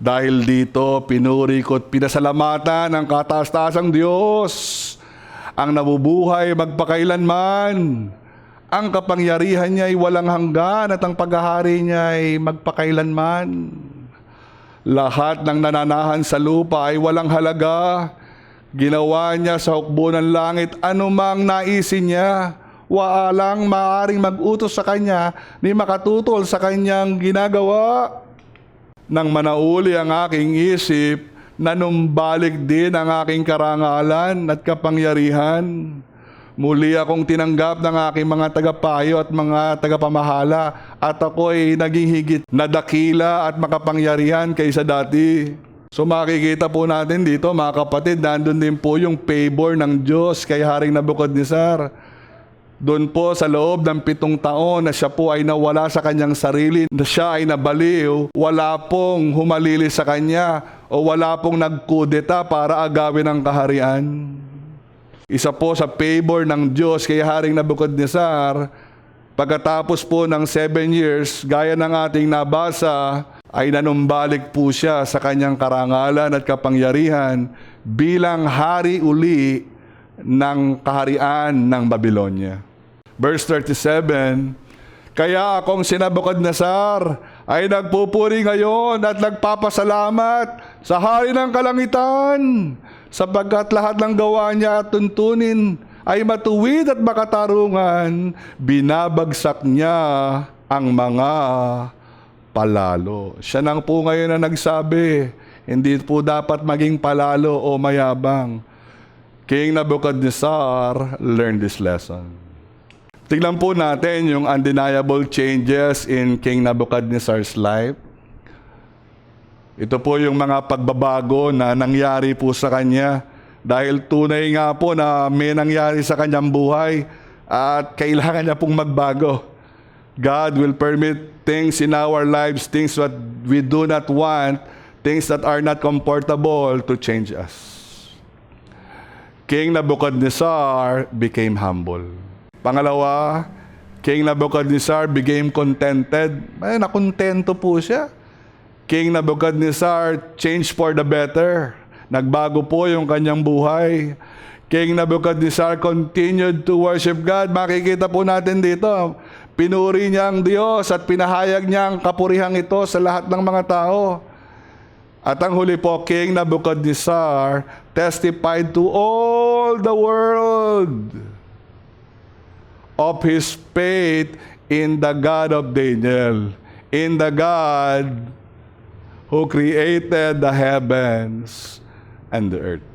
Dahil dito, pinuri ko at pinasalamatan ang kataas-taasang Diyos, ang nabubuhay magpakailanman. Ang kapangyarihan niya ay walang hanggan at ang paghahari niya ay magpakailanman. Lahat ng nananahan sa lupa ay walang halaga. Ginawa niya sa hukbo ng langit anumang naisin niya. Waalang maaring mag-utos sa kanya ni makatutol sa kanyang ginagawa. Nang manauli ang aking isip, nanumbalik din ang aking karangalan at kapangyarihan. Muli akong tinanggap ng aking mga tagapayo at mga tagapamahala at ako'y naging higit na dakila at makapangyarihan kaysa dati. So makikita po natin dito mga kapatid, nandun din po yung favor ng Diyos kay Haring Nabucodonosor. Doon po sa loob ng 7 taon na siya po ay nawala sa kanyang sarili, na siya ay nabaliw, wala pong humalili sa kanya o wala pong nagkudeta para agawin ang kaharian. Isa po sa favor ng Diyos kay Haring Nabukadnezar, pagkatapos po ng 7 years, gaya ng ating nabasa, ay nanumbalik po siya sa kanyang karangalan at kapangyarihan bilang hari uli ng kaharian ng Babylonia. Verse 37, kaya akong si Nabukadnezar ay nagpupuri ngayon at nagpapasalamat sa Hari ng Kalangitan, sapagkat lahat ng gawa niya at tuntunin ay matuwid at makatarungan, binabagsak niya ang mga palalo. Siya nang po ngayon na nagsabi, hindi po dapat maging palalo o mayabang. King Nabukadnezar learned this lesson. Tignan po natin yung undeniable changes in King Nabukadnezar's life. Ito po yung mga pagbabago na nangyari po sa kanya dahil tunay nga po na may nangyari sa kanyang buhay at kailangan niya pong magbago. God will permit things in our lives, things that we do not want, things that are not comfortable to change us. King Nabukadnezar became humble. Pangalawa, King Nabukadnezar became contented. Ay, nakontento po siya. King Nabukadnezar changed for the better. Nagbago po yung kanyang buhay. King Nabukadnezar continued to worship God. Makikita po natin dito, pinuri niya ang Diyos at pinahayag niya ang kapurihang ito sa lahat ng mga tao. At ang huli po, King Nabukadnezar testified to all the world of his faith in the God of Daniel, in the God who created the heavens and the earth.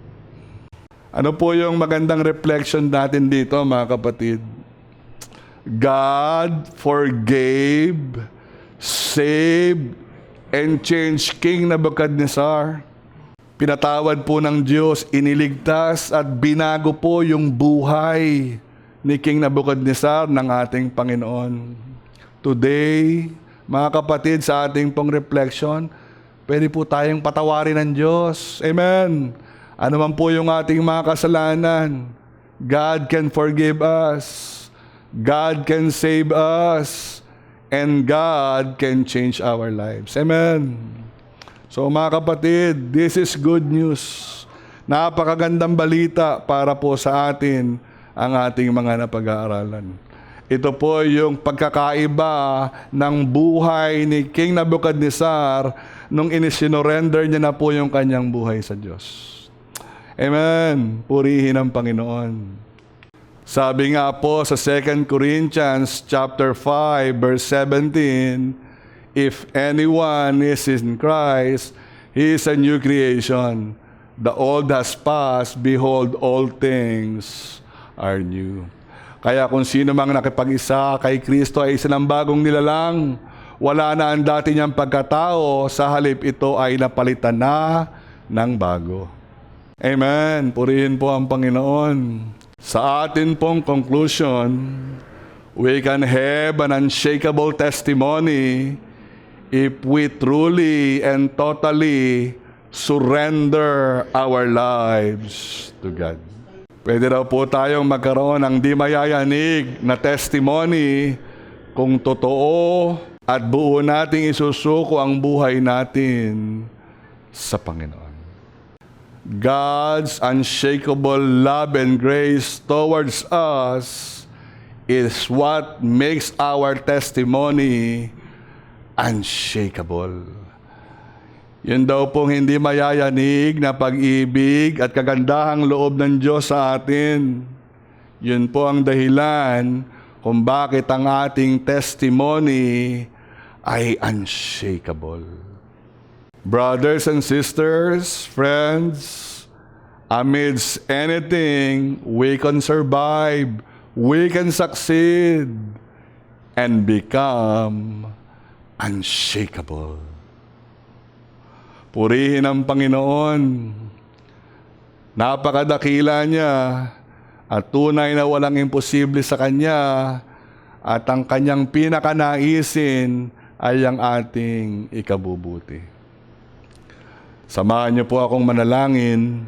Ano po yung magandang reflection natin dito, mga kapatid? God forgave, saved, and changed King Nabukadnezar. Pinatawad po ng Diyos, iniligtas at binago po yung buhay ni King Nabukadnezar ng ating Panginoon. Today, mga kapatid, sa ating pong reflection, pwede po tayong patawarin ng Diyos. Amen. Ano man po yung ating mga kasalanan, God can forgive us. God can save us. And God can change our lives. Amen. So mga kapatid, this is good news. Napakagandang balita para po sa atin ang ating mga napag-aaralan. Ito po yung pagkakaiba ng buhay ni King Nabukadnezar nung inisinurrender niya na po yung kanyang buhay sa Diyos. Amen. Purihin ang Panginoon. Sabi nga po sa 2 Corinthians chapter 5 verse 17, if anyone is in Christ, he is a new creation. The old has passed, behold, all things are new. Kaya kung sino mang nakipag-isa kay Kristo ay isa ng bagong nilalang. Wala na ang dati niyang pagkatao, sa halip ito ay napalitan na ng bago. Amen. Purihin po ang Panginoon. Sa atin pong conclusion, we can have an unshakable testimony if we truly and totally surrender our lives to God. Pwede raw po tayong magkaroon ng di mayayanig na testimony kung totoo at buo nating isusuko ang buhay natin sa Panginoon. God's unshakable love and grace towards us is what makes our testimony unshakable. Yun daw pong hindi mayayanig na pag-ibig at kagandahang loob ng Diyos sa atin. Yun po ang dahilan kung bakit ang ating testimony ay unshakable. Brothers and sisters, friends, amidst anything, we can survive, we can succeed, and become unshakable. Purihin ang Panginoon. Napakadakila niya at tunay na walang imposible sa Kanya at ang Kanyang pinakanaisin ay ang ating ikabubuti. Samahan niyo po akong manalangin.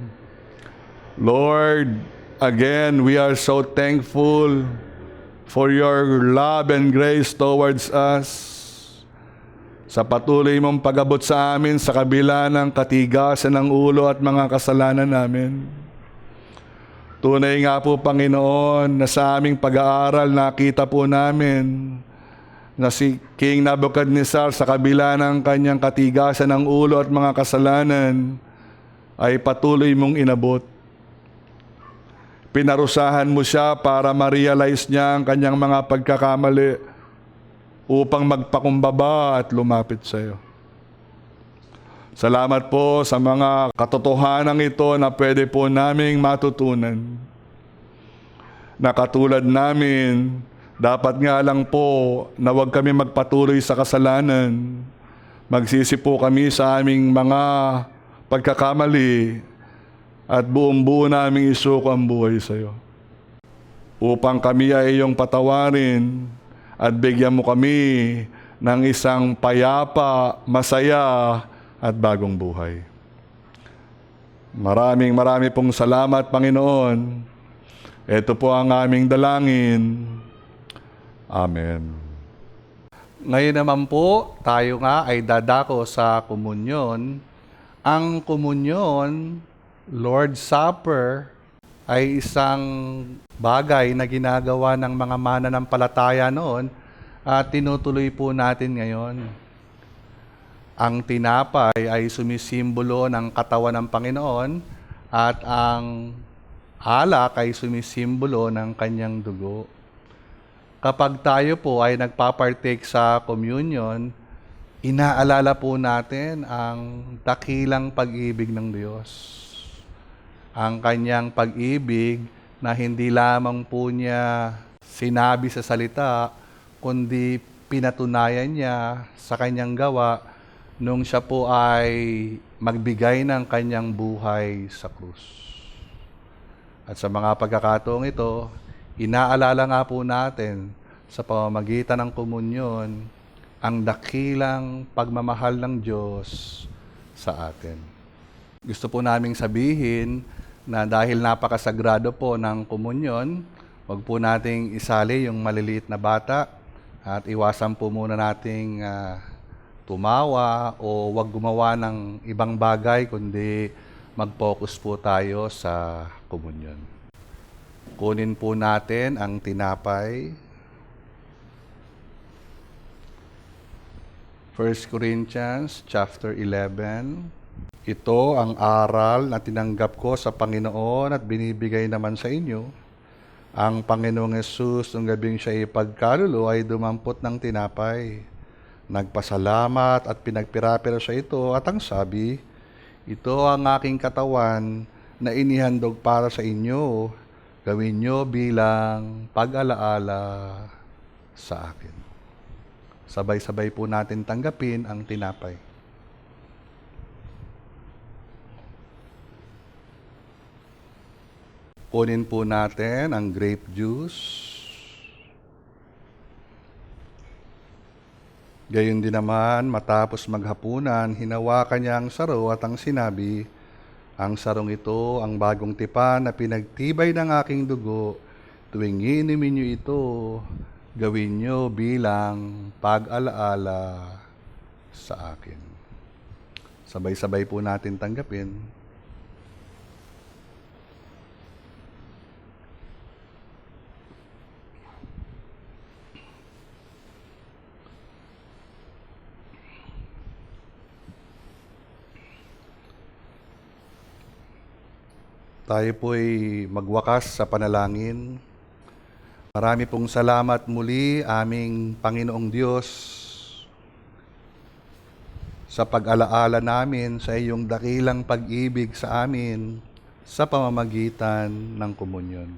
Lord, Again, we are so thankful for your love and grace towards us. Sa patuloy mong pag-abot sa amin sa kabila ng katigasan ng ulo at mga kasalanan namin. Tunay nga po, Panginoon, na sa aming pag-aaral nakita po namin na si King Nebuchadnezzar sa kabila ng kanyang katigasan ng ulo at mga kasalanan ay patuloy mong inabot. Pinarusahan mo siya para ma-realize niya ang kanyang mga pagkakamali upang magpakumbaba at lumapit sa iyo. Salamat po sa mga katotohanan ito na pwede po naming matutunan. Na katulad namin, dapat nga lang po na huwag kami magpatuloy sa kasalanan. Magsisi po kami sa aming mga pagkakamali at buong-buo naming isuko ang buhay sa iyo. Upang kami ay iyong patawarin at bigyan mo kami ng isang payapa, masaya, at bagong buhay. Maraming pong salamat, Panginoon. Ito po ang aming dalangin. Amen. Ngayon naman po, tayo nga ay dadako sa komunyon. Ang komunyon, Lord's Supper, ay isang bagay na ginagawa ng mga mananampalataya noon at tinutuloy po natin ngayon. Ang tinapay ay sumisimbolo ng katawan ng Panginoon at ang alak ay sumisimbolo ng kanyang dugo. Kapag tayo po ay nagpapartake sa communion, inaalala po natin ang dakilang pag-ibig ng Diyos. Ang kanyang pag-ibig na hindi lamang po niya sinabi sa salita, kundi pinatunayan niya sa kanyang gawa nung siya po ay magbigay ng kanyang buhay sa krus. At sa mga pagkakataong ito, inaalala nga po natin sa pamamagitan ng komunyon ang dakilang pagmamahal ng Diyos sa atin. Gusto po naming sabihin na dahil napakasagrado po ng komunyon, wag po nating isali yung maliliit na bata at iwasan po muna nating tumawa o wag gumawa ng ibang bagay kundi mag-focus po tayo sa komunyon. Kunin po natin ang tinapay. 1 Corinthians chapter 11. Ito ang aral na tinanggap ko sa Panginoon at binibigay naman sa inyo. Ang Panginoong Hesus, nung gabing siya ipagkalulo, ay dumampot ng tinapay. Nagpasalamat at pinagpira-pira siya ito at ang sabi, ito ang aking katawan na inihandog para sa inyo. Gawin nyo bilang pag-alaala sa akin. Sabay-sabay po natin tanggapin ang tinapay. Kunin po natin ang grape juice. Gayon din naman, matapos maghapunan, hinawakan niya ang saro at ang sinabi, ang sarong ito, ang bagong tipan na pinagtibay ng aking dugo, tuwing inumin niyo ito, gawin niyo bilang pag-alaala sa akin. Sabay-sabay po natin tanggapin. Tayo po'y magwakas sa panalangin. Marami pong salamat muli, aming Panginoong Diyos, sa pag-alaala namin sa iyong dakilang pag-ibig sa amin sa pamamagitan ng komunyon.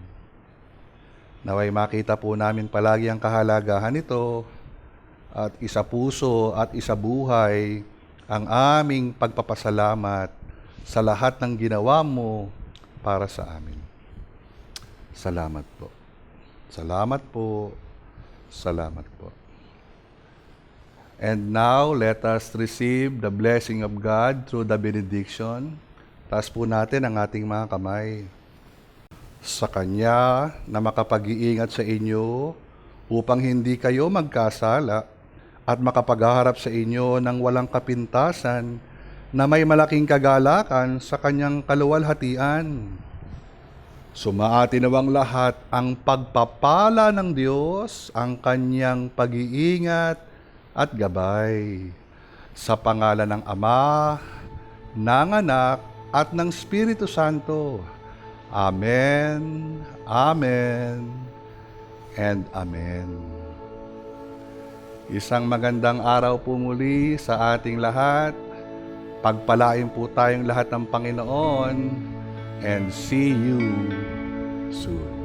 Naway makita po namin palagi ang kahalagahan nito at isa puso at isa buhay ang aming pagpapasalamat sa lahat ng ginawa mo para sa amin. Salamat po. Salamat po. Salamat po. And now, let us receive the blessing of God through the benediction. Taas po natin ang ating mga kamay. sa Kanya na makapag-iingat sa inyo upang hindi kayo magkasala at makapaghaharap sa inyo ng walang kapintasan na may malaking kagalakan sa Kanyang kaluwalhatian. Sumaati nawang lahat ang pagpapala ng Diyos, ang Kanyang pag-iingat at gabay. Sa pangalan ng Ama, ng Anak, at ng Espiritu Santo. Amen, Amen, and Amen. Isang magandang araw po muli sa ating lahat. Pagpalain po tayong lahat ng Panginoon, and see you soon.